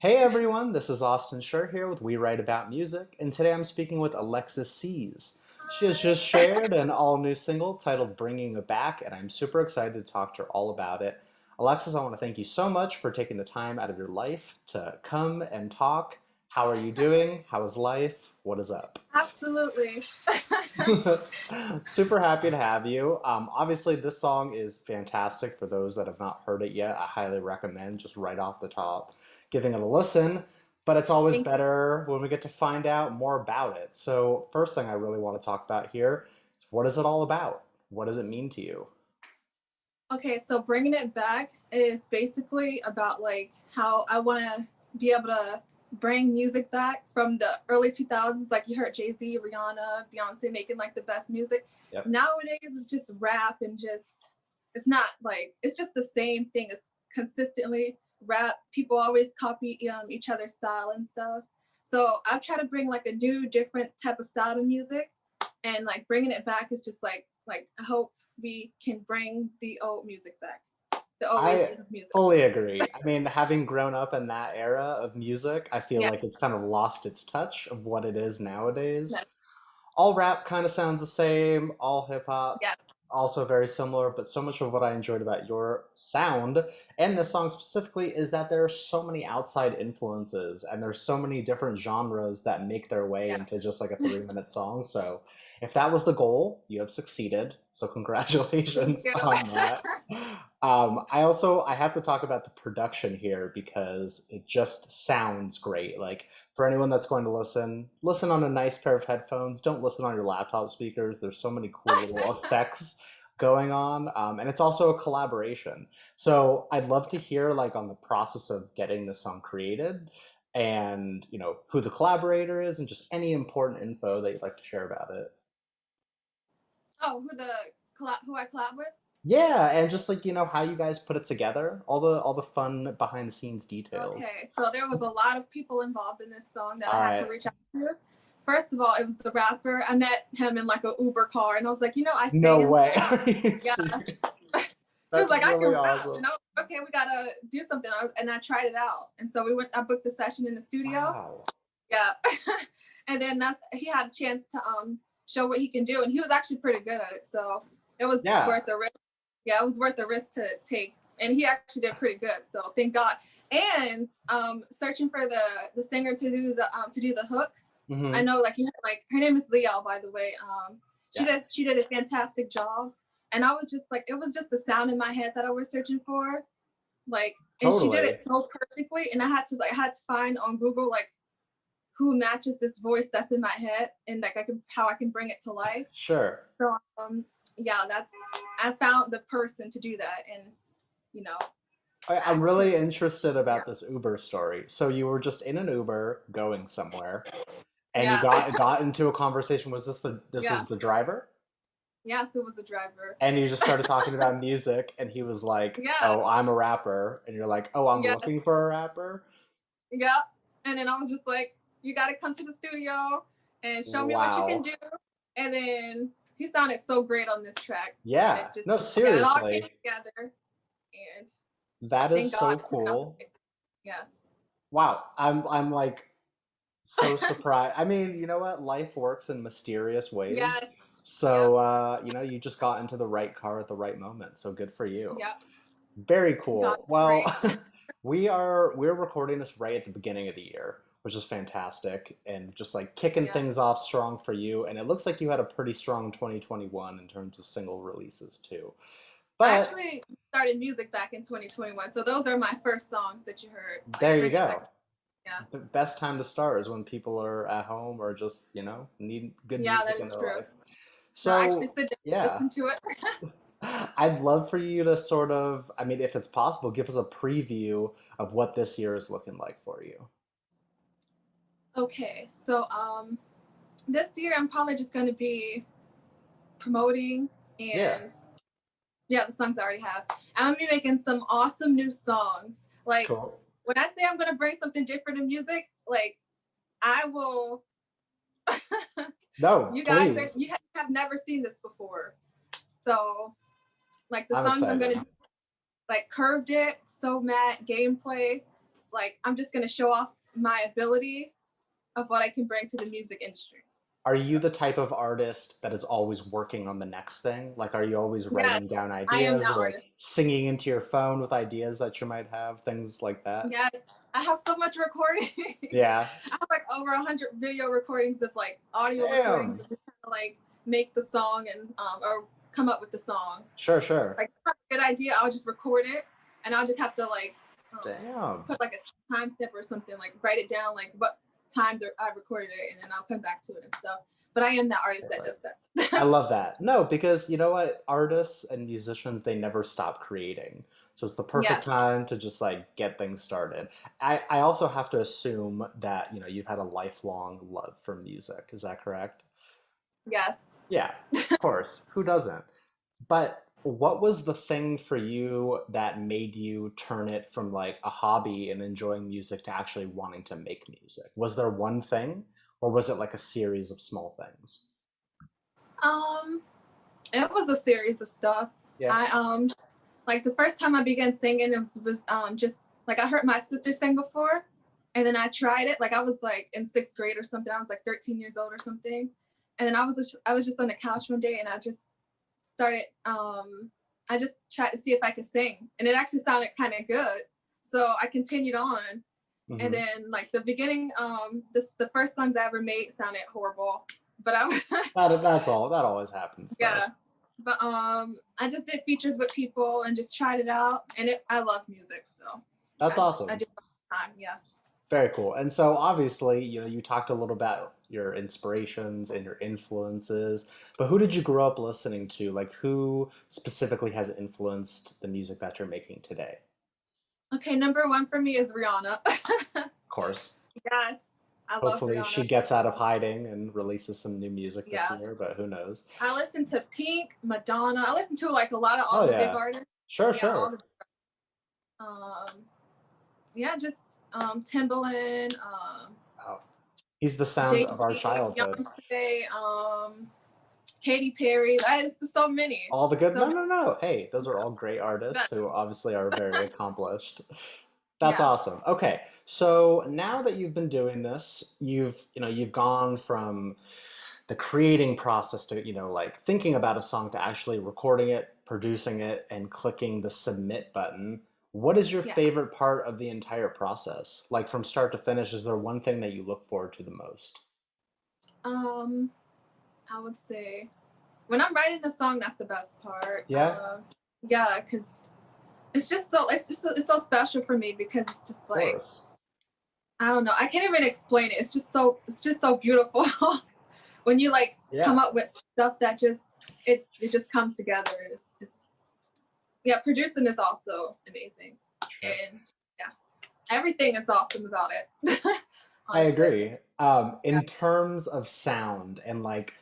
Hey everyone, this is Austin Sher here with We Write About Music, and today I'm speaking with Alexis Seas. She has just shared an all new single titled Bringing It Back, and I'm super excited to talk to her all about it. Alexis, I want to thank you so much for taking the time out of your life to come and talk. How are you doing? How is life? What is up? Absolutely. Super happy to have you. Obviously, this song is fantastic for those that have not heard it yet. I highly recommend just right off the top giving it a listen. But it's always Thank you. better when we get to find out more about it. So, first thing I really want to talk about here is what is it all about? What does it mean to you? Okay, so bringing it back is basically about like how I want to be able to bring music back from the early 2000s. Like you heard Jay-Z, Rihanna, Beyonce making like the best music. Yep. Nowadays, it's just rap and just, it's not like, it's just the same thing. It's consistently rap. People always copy each other's style and stuff. So I've tried to bring like a new, different type of style to music, and like bringing it back is just like I hope we can bring the old music back, the old ways I of music. fully agree. I mean, having grown up in that era of music, I feel Yeah, like it's kind of lost its touch of what it is nowadays. that, All rap kind of sounds the same, all hip hop yes, also very similar, but so much of what I enjoyed about your sound and this song specifically is that there are so many outside influences and there's so many different genres that make their way yeah. into just like a 3 minute song. So if that was the goal, you have succeeded. So Thank congratulations you. on that. I have to talk about the production here because it just sounds great. Like for anyone that's going to listen, listen on a nice pair of headphones. Don't listen on your laptop speakers. There's so many cool little effects going on, and it's also a collaboration. So I'd love to hear like on the process of getting this song created, and who the collaborator is, and just any important info that you'd like to share about it. Oh, who I collab with? Yeah, and just like how you guys put it together, all the fun behind the scenes details. Okay, so there was a lot of people involved in this song that I All had to right. reach out to. First of all, it was the rapper. I met him in like a Uber car, and I was like, I No sing and way. stuff. Are you Yeah, serious? he was That's like, I can really rap, awesome. and I was like, okay, we gotta do something. And I tried it out, and so we went. I booked the session in the studio. Wow. Yeah, and then he had a chance to show what he can do, and he was actually pretty good at it. So it was Yeah, worth the risk. Yeah, it was worth the risk to take, and he actually did pretty good. So thank God. And searching for the singer to do the hook. I hmm, know like her name is Leo, by the way. She yeah, did a fantastic job, and I was just like, it was just a sound in my head that I was searching for, like, and she did it totally. so perfectly, and I had to find on Google like who matches this voice that's in my head, and like how I can bring it to life. Sure. So yeah, that's I found the person to do that, and you know I'm asked him. really interested Yeah, about this Uber story. So you were just in an Uber going somewhere, and you yeah, got into a conversation. Was this yeah. was the driver? Yes, it was a driver. And you just started talking about music, and he was like, Yeah, "Oh, I'm a rapper," and you're like, "Oh, I'm yes, looking for a rapper." yeah. And then I was just like, you got to come to the studio and show me what you can Wow. do. And then he sounded so great on this track, and Yeah. it just No, yeah, it all came seriously. together, and That is thank so God. cool. Yeah. Wow. I'm like so surprised. I mean, you know what? Life works in mysterious ways. Yes. So, Yep. you just got into the right car at the right moment. So good for you. Yep. Very God cool. is Well, great. we're recording this right at the beginning of the year, which is fantastic and just like kicking Yeah. things off strong for you. And it looks like you had a pretty strong 2021 in terms of single releases too. I But actually started music back in 2021, so those are my first songs that you heard. Like there you bring it back. go. Yeah. The best time to start is when people are at home or just, need good Yeah, that music in is their true. life. No, actually So, sit down, yeah, listen to it. I'd love for you to sort of, I mean, if it's possible, give us a preview of what this year is looking like for you. Okay, so this year I'm probably just going to be promoting, Yeah, and yeah, the songs I already have. I'm gonna be making some awesome new songs. Like cool. when I say I'm gonna bring something different in music, like I will. No, please. You have never seen this before, so like the I'm songs I'm gonna excited. do, like curved it, so mad gameplay. like I'm just gonna show off my ability of what I can bring to the music industry. Are you the type of artist that is always working on the next thing? Like, are you always Yes, writing down I am ideas that or like artist. singing into your phone with ideas that you might have, things like that? Yes, I have so much recording. Yeah. I have like over 100 video recordings of like audio recordings Damn. of just trying to like make the song and or come up with the song. Sure, sure. Like if I have a good idea, I'll just record it and I'll just have to like um, Damn. put like a timestamp or something, like write it down, like what time I recorded it, and then I'll come back to it and stuff. But I am that artist that does I that. love that. No, because you know what? Artists and musicians, they never stop creating. So it's the perfect Yes, time to just like get things started. I also have to assume that, you've had a lifelong love for music. Is that correct? yes. Yeah, of course. Who doesn't? But what was the thing for you that made you turn it from like a hobby and enjoying music to actually wanting to make music? Was there one thing, or was it like a series of small things? Um, it was a series of stuff. Yeah. I like the first time I began singing, it was just like I heard my sister sing before, and then I tried it. Like I was like in sixth grade or something. I was like 13 years old or something, and then I was just on the couch one day, and I just started. I just tried to see if I could sing, and it actually sounded kind of good. So I continued on, and Hmm. then like the beginning, the first songs I ever made sounded horrible, but I was That's all. That always happens though. yeah. But I just did features with people and just tried it out, and I love music, so That's I awesome. do all the time. Yeah. Very cool. And so obviously, you talked a little about your inspirations and your influences, but who did you grow up listening to? Like who specifically has influenced the music that you're making today? Okay, number one for me is Rihanna. Of course. Yes, I love Hopefully Rihanna. she gets out of hiding and releases some new music this Yeah, year, but who knows? I listen to Pink, Madonna. I listen to like a lot of all Oh the big yeah. artists. Sure, Yeah, all sure. the yeah, just Timbaland, Oh, he's the sound Jay of our Z, childhood. Beyonce, Katy Perry. There's so many, All the good? so No, many. no, no. Hey, those are all great But artists who obviously are very accomplished. That's yeah, awesome. Okay, so now that you've been doing this, you've gone from the creating process to, like thinking about a song to actually recording it, producing it, and clicking the submit button. What is your yes. favorite part of the entire process? Like from start to finish, is there one thing that you look forward to the most? Um, I would say when I'm writing the song, that's the best part. Yeah, Yeah, because it's so special for me because it's just of like course. I don't know. I can't even explain it. It's just so beautiful when you like come Yeah, up with stuff that just it just comes together. Yeah, producing is also amazing, sure. and yeah, everything is awesome about it. I Honestly, agree. yeah. In terms of sound and like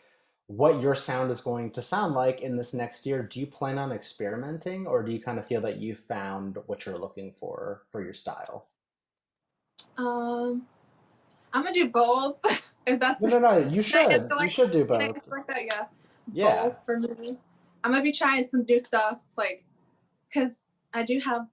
what your sound is going to sound like in this next year, do you plan on experimenting or do you kind of feel that you found what you're looking for your style? Um, I'm gonna do both. If that's No, no, no. You can I answer should. You like should do can I both. answer like that? Yeah, Yeah. both for me. I'm gonna be trying some new stuff, like because I do have.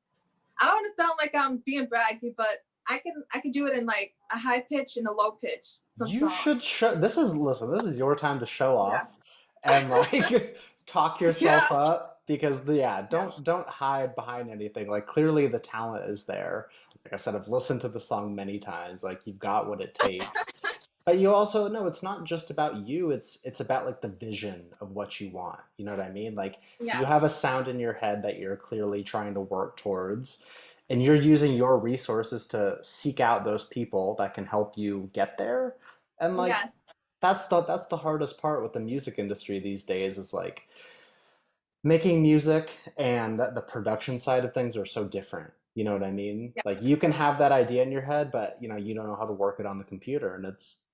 I don't want to sound like I'm being braggy, but I can do it in like a high pitch and a low pitch. Some You should songs. show. Listen, this is your time to show Yeah. off and like talk yourself Yeah. up because yeah, Yeah. don't hide behind anything. Like clearly the talent is there. Like I said, I've listened to the song many times. Like you've got what it takes. But you also know it's not just about you, it's about like the vision of what you want. You know what I mean? Like you Yeah. have a sound in your head that you're clearly trying to work towards, and you're using your resources to seek out those people that can help you get there. And like Yes. that's the hardest part with the music industry these days is like making music and the production side of things are so different. You know what I mean? Yes. Like you can have that idea in your head, but you don't know how to work it on the computer, and it's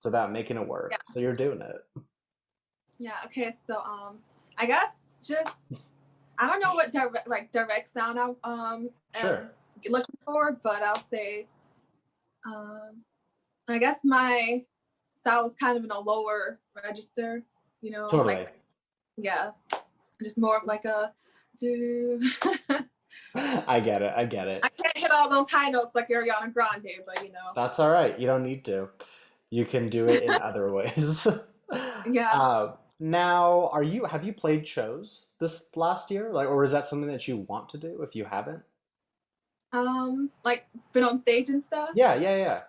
about making it Yeah. work. So you're doing it. Yeah. Okay. So I guess just I don't know what direct sound I Sure. am looking for, but I'll say um I guess my style is kind of in a lower register. Totally. Like yeah, just more of like a do. I get it. I get I it. can't hit all those high notes like Ariana Grande, but That's all right. You don't need to. You can do it in other ways. yeah. Now, have you played shows this last year? Like, or is that something that you want to do if you haven't? Like been on stage and stuff. Yeah, yeah, yeah.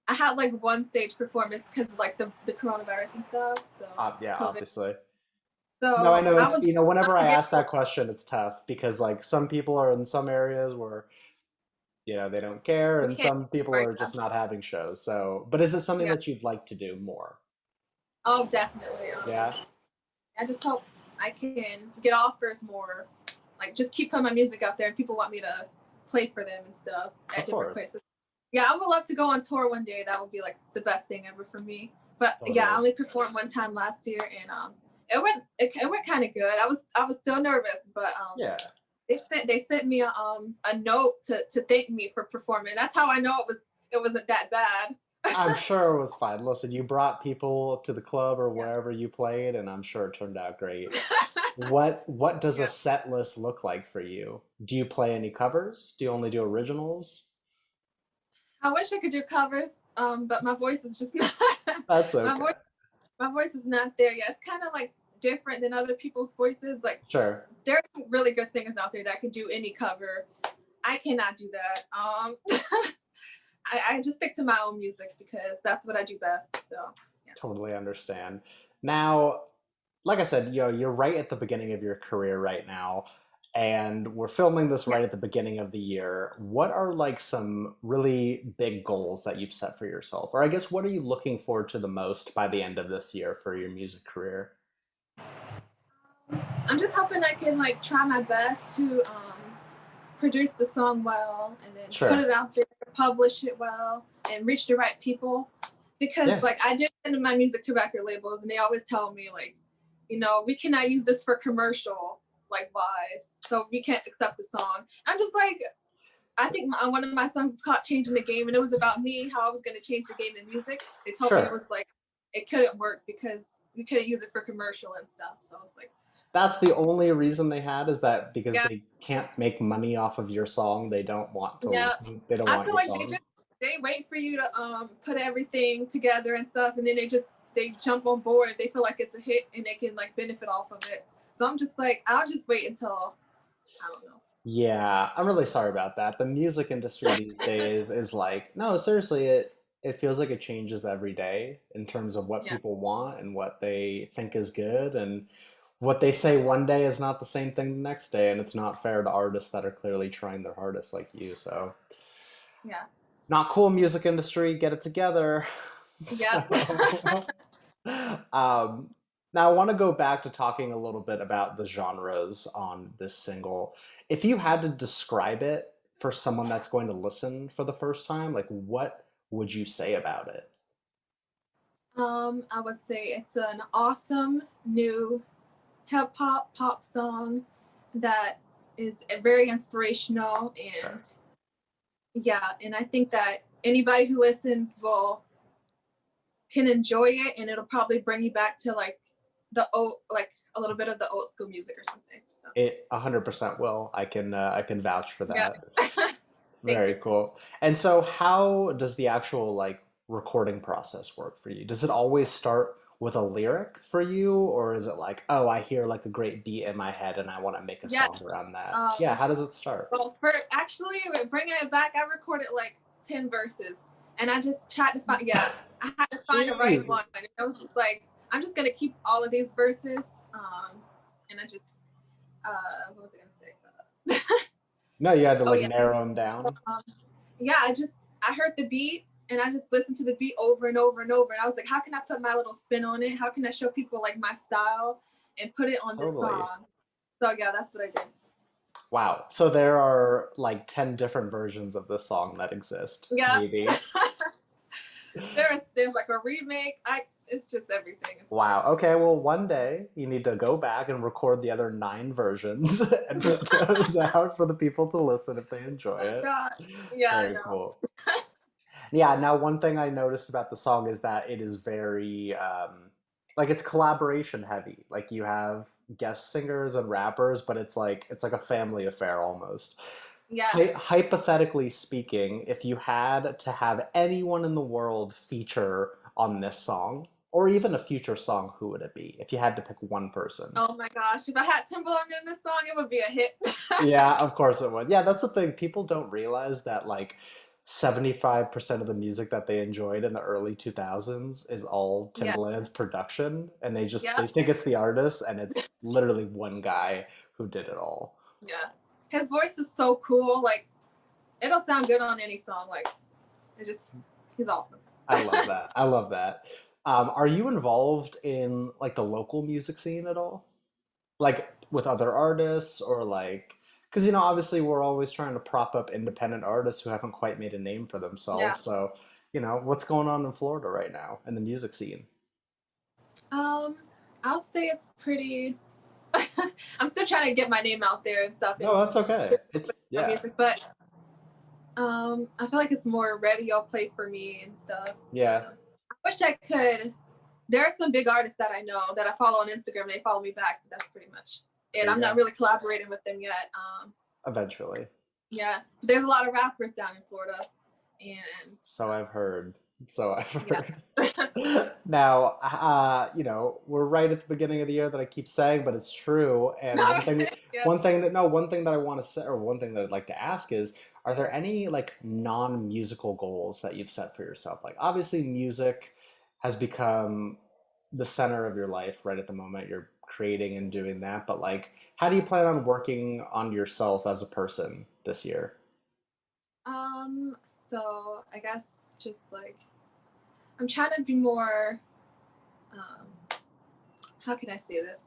I had like one stage performance because of like the coronavirus and stuff. So Yeah, COVID. obviously. No, I So know I it's, was whenever to I get ask that question, it's tough because like some people are in some areas where, they don't care we and can't. some people Right are now. just not having shows. So, but is it something Yeah. that you'd like to do more? Oh, definitely. Yeah, I just hope I can get offers more, like just keep putting my music out there and people want me to play for them and stuff at of different course. places. Yeah, I would love to go on tour one day. That would be like the best thing ever for me. But yeah, I Totally. only performed one time last year, and it went kind of good. I was still nervous, but Yeah. they sent me a note to thank me for performing. That's how I know it wasn't that bad. I'm sure it was fine. Listen, you brought people to the club or Yeah. wherever you played, and I'm sure it turned out great. What does a Yeah. set list look like for you? Do you play any covers? Do you only do originals? I wish I could do covers, but my voice is just not That's my okay. voice my voice is not there yet. It's kind of like different than other people's voices. Like Sure. there's really good singers out there that can do any cover. I cannot do that. I just stick to my own music because that's what I do best. So yeah, Totally understand. Now, like I said, you're right at the beginning of your career right now, and we're filming this yeah. right at the beginning of the year. What are like some really big goals that you've set for yourself? Or I guess what are you looking forward to the most by the end of this year for your music career? I'm just hoping I can like try my best to produce the song well and then put Sure. it out there, publish it well, and reach the right people. Because Yeah, like I did send my music to record labels, and they always tell me like, we cannot use this for commercial like wise, so we can't accept the song. I'm just like, I think one of my songs was called "Changing the Game," and it was about me how I was going to change the game in music. They told me it sure. was like it couldn't work because we couldn't use it for commercial and stuff. So I was like, That's the only reason they had is that because yeah, they can't make money off of your song, yeah. they don't I want feel your like song. they wait for you to put everything together and stuff, and then they jump on board and they feel like it's a hit and they can like benefit off of it. So I'm just like, I'll just wait until I don't know. Yeah, I'm really sorry about that. The music industry these days is like, no, seriously, it feels like it changes every day in terms of what Yeah, people want and what they think is good and what they yeah, say one day is not the same thing the next day, and it's not fair to artists that are clearly trying their hardest like you. So, yeah, not cool, music industry, get it together. yeah. So, um, now I want to go back to talking a little bit about the genres on this single. If you had to describe it for someone that's going to listen for the first time, like what would you say about it? I would say it's an awesome new hip hop pop song that is very inspirational, Sure. and yeah, and I think that anybody who listens will can enjoy it, and it'll probably bring you back to like the old, like a little bit of the old school music or something. So It 100% will. I can vouch for yeah. that. Thank Very you. cool. And so how does the actual like recording process work for you? Does it always start with a lyric for you, or is it like, oh, I hear like a great beat in my head and I want to make a Yes. song around that? Yeah, Um, how does it start? well, for actually bringing it back, I recorded like 10 verses, and I just tried to find. Yeah, I had to find the right Jeez. one. And I was just like, I'm just gonna keep all of these verses, and I just what was I gonna say? No, you had to Oh like yeah, narrow them down. um, yeah. I heard the beat, and I just listened to the beat over and over and over, and I was like, how can I put my little spin on it? How can I show people like my style and put it on this Totally. song? So yeah, that's what I did. Wow. So there are like 10 different versions of this song that exist, Yeah. maybe. There's like a remake. It's just everything. It's like Wow. Okay, well, one day you need to go back and record the other nine versions and put those out for the people to listen if they enjoy oh it. gosh. Yeah, I Very know. cool. Yeah, now one thing I noticed about the song is that it is very like it's collaboration heavy. Like you have guest singers and rappers, but it's like a family affair almost. Yes. Hypothetically speaking, if you had to have anyone in the world feature on this song, or even a future song, who would it be? If you had to pick one person. Oh my gosh, if I had Timberland in this song, it would be a hit. Yeah, of course it would. Yeah, that's the thing. People don't realize that like 75% of the music that they enjoyed in the early 2000s is all Yeah. Timbaland's production, and they Yep. think it's the artist, and it's literally one guy who did it all. Yeah. His voice is so cool. Like it'll sound good on any song. Like it just he's awesome. I love that. I love that. Are you involved in like the local music scene at all? Like with other artists or like, because obviously we're always trying to prop up independent artists who haven't quite made a name for Yeah. themselves. So, what's going on in Florida right now in the music scene? Um, I'll say it's pretty. I'm still trying to get my name out there and stuff No, and that's okay. It's my yeah, music, but I feel like it's more radio play for me and stuff. yeah, I wish I could. There are some big artists that I know that I follow on Instagram. They follow me back. But that's pretty much. there And you I'm not go. really collaborating with them yet. Eventually. Yeah, but there's a lot of rappers down in Florida, and So I've heard. So I've yeah. heard. Now, we're right at the beginning of the year that I keep saying, but it's true. And No, yeah. one thing that I want to say, or one thing that I'd like to ask is, are there any like non-musical goals that you've set for yourself? Like, obviously, music has become the center of your life right at the moment. You're creating and doing that, but like, how do you plan on working on yourself as a person this year? So I guess just like I'm trying to be more. Um, how can I say this?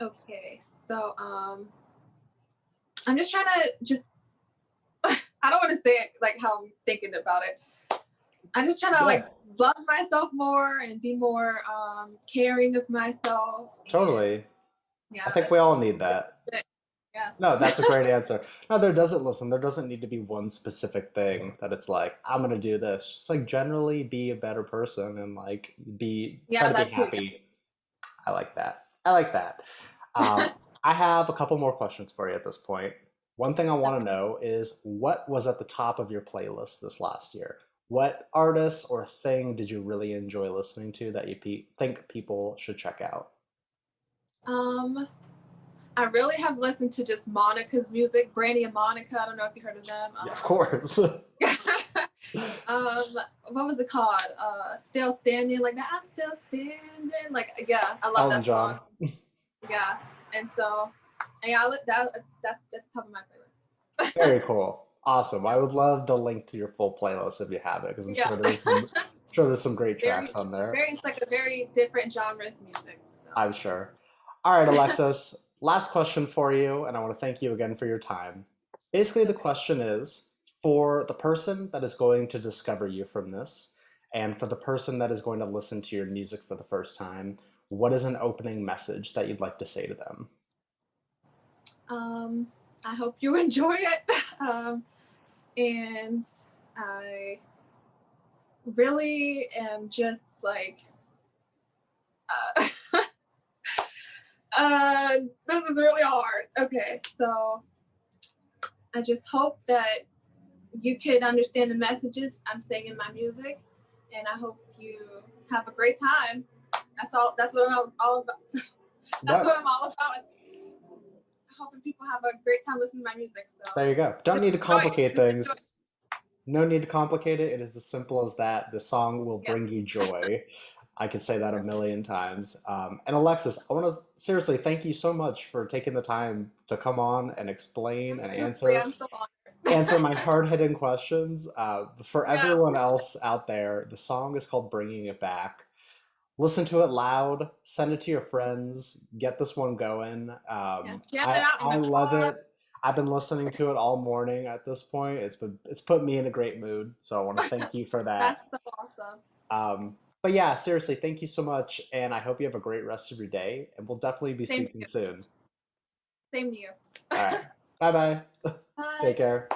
Okay, so I'm just trying to just. I don't want to say it like how I'm thinking about it. I'm just trying to Yeah, like love myself more and be more caring of myself and totally. I yeah, think we that's all need that. it. Yeah. No, that's a great answer. No, there doesn't need to be one specific thing that it's like, I'm gonna do this. Just like generally be a better person and like try Yeah, to be that too. happy. I like that. I like that. Um, I have a couple more questions for you at this point. One thing I want to Okay. know is what was at the top of your playlist this last year? What artist or thing did you really enjoy listening to that you think people should check out? Um, I really have listened to just Monica's music, Brandy and Monica. I don't know if you heard of them. Yeah, of course. Um, what was it called? Still Standing, like that. I'm still standing. Like yeah, I love Elton that song. John. Yeah, and so and yeah, that's at the top of my playlist. Very cool. Awesome. I would love the link to your full playlist if you have it, because Yeah, sure there's some great very, tracks on there. very. It's like a very different genre of music. So I'm sure. All right, Alexis, last question for you, and I want to thank you again for your time. Basically, the okay. question is for the person that is going to discover you from this, and for the person that is going to listen to your music for the first time, what is an opening message that you'd like to say to them? Um, I hope you enjoy it. And I really am just like, uh, this is really hard. Okay, so I just hope that you can understand the messages I'm saying in my music, and I hope you have a great time. That's all. That's what I'm all about. That's what No, I'm all about. Is hoping people have a great time listening to my music. So there you go. Don't just need to enjoy it. complicate Just enjoy it. things. No need to complicate it. It is as simple as that. The song will Yeah. bring you joy. I can say that a million times. And Alexis, I want to seriously thank you so much for taking the time to come on and explain and Absolutely. I'm so answer my honored. hard-hitting questions. For Yeah. everyone else out there, the song is called "Bringing It Back." Listen to it loud. Send it to your friends. Get this one going. Yes. Jam it out in I the love car. it. I've been listening to it all morning at this point. It's put me in a great mood. So I want to thank you for That's that. so awesome. But yeah, seriously, thank you so much, and I hope you have a great rest of your day. And we'll definitely be Same to speaking you. soon. Same to you. All right, bye bye. Take Bye. care.